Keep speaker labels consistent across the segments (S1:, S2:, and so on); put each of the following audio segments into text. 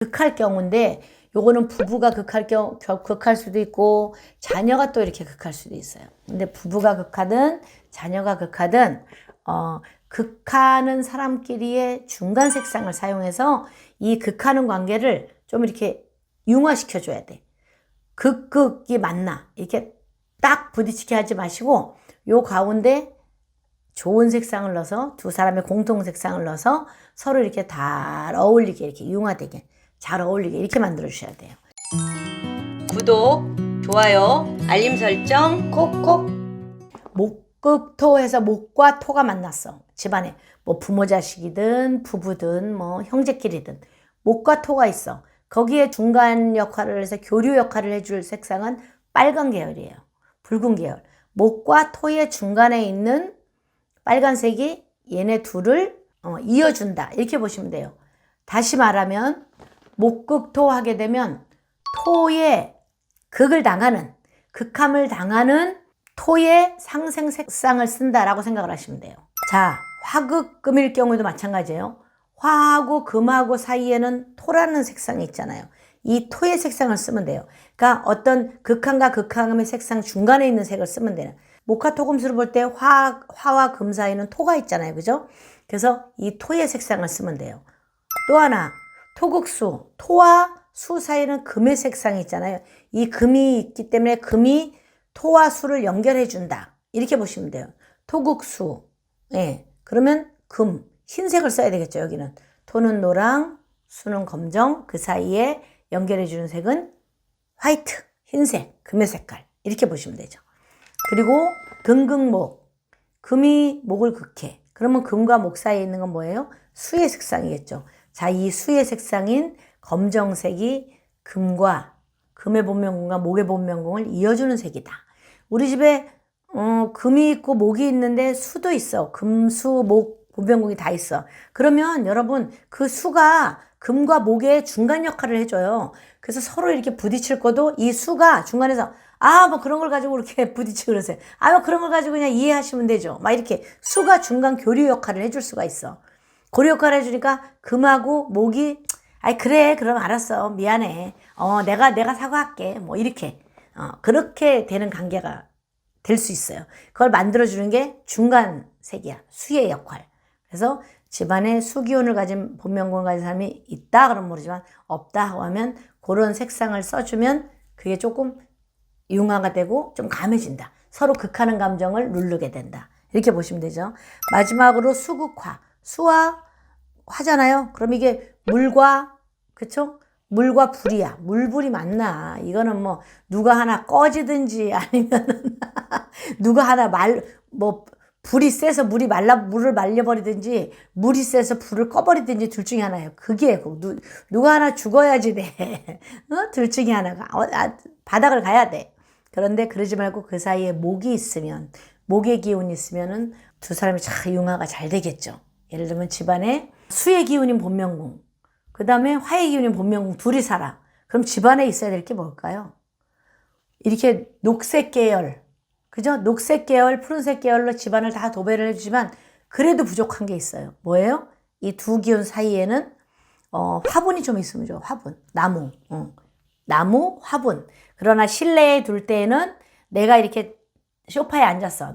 S1: 극할 경우인데 요거는 부부가 극할 수도 있고 자녀가 또 이렇게 극할 수도 있어요. 근데 부부가 극하든 자녀가 극하든 극하는 사람끼리의 중간 색상을 사용해서 이 극하는 관계를 좀 이렇게 융화시켜 줘야 돼. 극이 맞나 이렇게 딱 부딪히게 하지 마시고 요 가운데 좋은 색상을 넣어서 두 사람의 공통 색상을 넣어서 서로 이렇게 잘 어울리게 이렇게 융화되게 잘 어울리게 이렇게 만들어 주셔야 돼요. 구독, 좋아요, 알림 설정 콕콕. 목극토해서 목과 토가 만났어. 집안에 뭐 부모 자식이든 부부든 뭐 형제끼리든 목과 토가 있어. 거기에 중간 역할을 해서 교류 역할을 해줄 색상은 빨간 계열이에요. 붉은 계열. 목과 토의 중간에 있는 빨간색이 얘네 둘을 이어준다. 이렇게 보시면 돼요. 다시 말하면 목극토 하게 되면 토의 극을 당하는, 극함을 당하는 토의 상생 색상을 쓴다라고 생각을 하시면 돼요. 자, 화극금일 경우에도 마찬가지예요. 화하고 금하고 사이에는 토라는 색상이 있잖아요. 이 토의 색상을 쓰면 돼요. 그러니까 어떤 극함과 극함의 색상 중간에 있는 색을 쓰면 돼요. 목화토금수를 볼 때 화와 금 사이는 토가 있잖아요. 그죠? 그래서 이 토의 색상을 쓰면 돼요. 또 하나, 토극수, 토와 수 사이는 금의 색상이 있잖아요. 이 금이 있기 때문에 금이 토와 수를 연결해 준다. 이렇게 보시면 돼요. 토극수. 예. 그러면 금, 흰색을 써야 되겠죠. 여기는. 토는 노랑, 수는 검정, 그 사이에 연결해 주는 색은 화이트, 흰색, 금의 색깔. 이렇게 보시면 되죠. 그리고 금극목. 금이 목을 극해. 그러면 금과 목 사이에 있는 건 뭐예요? 수의 색상이겠죠. 자, 이 수의 색상인 검정색이 금과 금의 본명궁과 목의 본명궁을 이어주는 색이다. 우리 집에 금이 있고 목이 있는데 수도 있어. 금, 수, 목, 본명궁이 다 있어. 그러면 여러분 그 수가 금과 목의 중간 역할을 해줘요. 그래서 서로 이렇게 부딪힐 것도 이 수가 중간에서 뭐 그런 걸 가지고 이렇게 부딪히고 그러세요. 뭐 그런 걸 가지고 그냥 이해하시면 되죠. 막 이렇게 수가 중간 교류 역할을 해줄 수가 있어. 고리 역할을 해주니까 금하고 목이 그래 그럼 알았어 미안해 내가 사과할게 뭐 이렇게 그렇게 되는 관계가 될 수 있어요. 그걸 만들어주는 게 중간색이야. 수의 역할. 그래서 집안에 수기운을 가진 본명궁을 가진 사람이 있다 그러면 모르지만 없다 하면 그런 색상을 써주면 그게 조금 융화가 되고 좀 감해진다. 서로 극하는 감정을 누르게 된다. 이렇게 보시면 되죠. 마지막으로 수극화. 수와 화잖아요. 그럼 이게 물과 그쵸? 물과 불이야. 물불이 맞나? 이거는 뭐 누가 하나 꺼지든지 아니면은 누가 하나 불이 세서 물을 말려버리든지 물이 세서 불을 꺼버리든지 둘 중에 하나예요. 그게 누가 하나 죽어야지 돼. 둘 중에 하나가 바닥을 가야 돼. 그런데 그러지 말고 그 사이에 목이 있으면 목의 기운이 있으면은 두 사람이 참 융화가 잘 되겠죠. 예를 들면 집안에 수의 기운인 본명궁, 그 다음에 화의 기운인 본명궁 둘이 살아. 그럼 집안에 있어야 될 게 뭘까요? 이렇게 녹색 계열, 그죠? 녹색 계열, 푸른색 계열로 집안을 다 도배를 해주지만 그래도 부족한 게 있어요. 뭐예요? 이 두 기운 사이에는 화분이 좀 있으면 좋아. 화분, 나무, 나무, 화분. 그러나 실내에 둘 때에는 내가 이렇게 소파에 앉았어.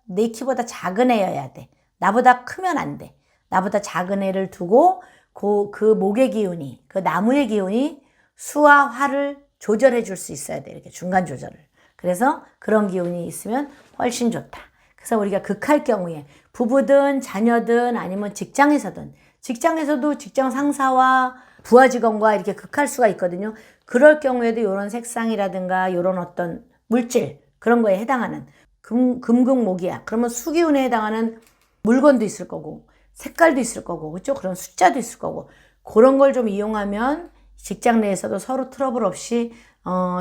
S1: 내 키보다 작은 애여야 돼. 나보다 크면 안 돼. 나보다 작은 애를 두고 그 목의 기운이, 그 나무의 기운이 수와 화를 조절해 줄 수 있어야 돼. 이렇게 중간 조절을. 그래서 그런 기운이 있으면 훨씬 좋다. 그래서 우리가 극할 경우에 부부든 자녀든 아니면 직장에서도 직장 상사와 부하 직원과 이렇게 극할 수가 있거든요. 그럴 경우에도 이런 색상이라든가 이런 어떤 물질 그런 거에 해당하는 금극목이야. 그러면 수기운에 해당하는 물건도 있을 거고 색깔도 있을 거고 그렇죠? 그런 숫자도 있을 거고 그런 걸 좀 이용하면 직장 내에서도 서로 트러블 없이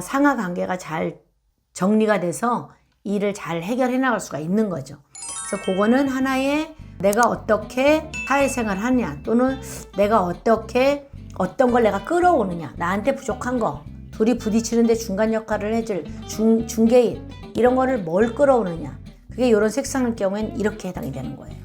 S1: 상하 관계가 잘 정리가 돼서 일을 잘 해결해 나갈 수가 있는 거죠. 그래서 그거는 하나의 내가 어떻게 사회생활 하느냐 또는 내가 어떻게 어떤 걸 내가 끌어오느냐 나한테 부족한 거 둘이 부딪히는데 중간 역할을 해줄 중개인 이런 거를 뭘 끌어오느냐 그게 이런 색상일 경우에는 이렇게 해당이 되는 거예요.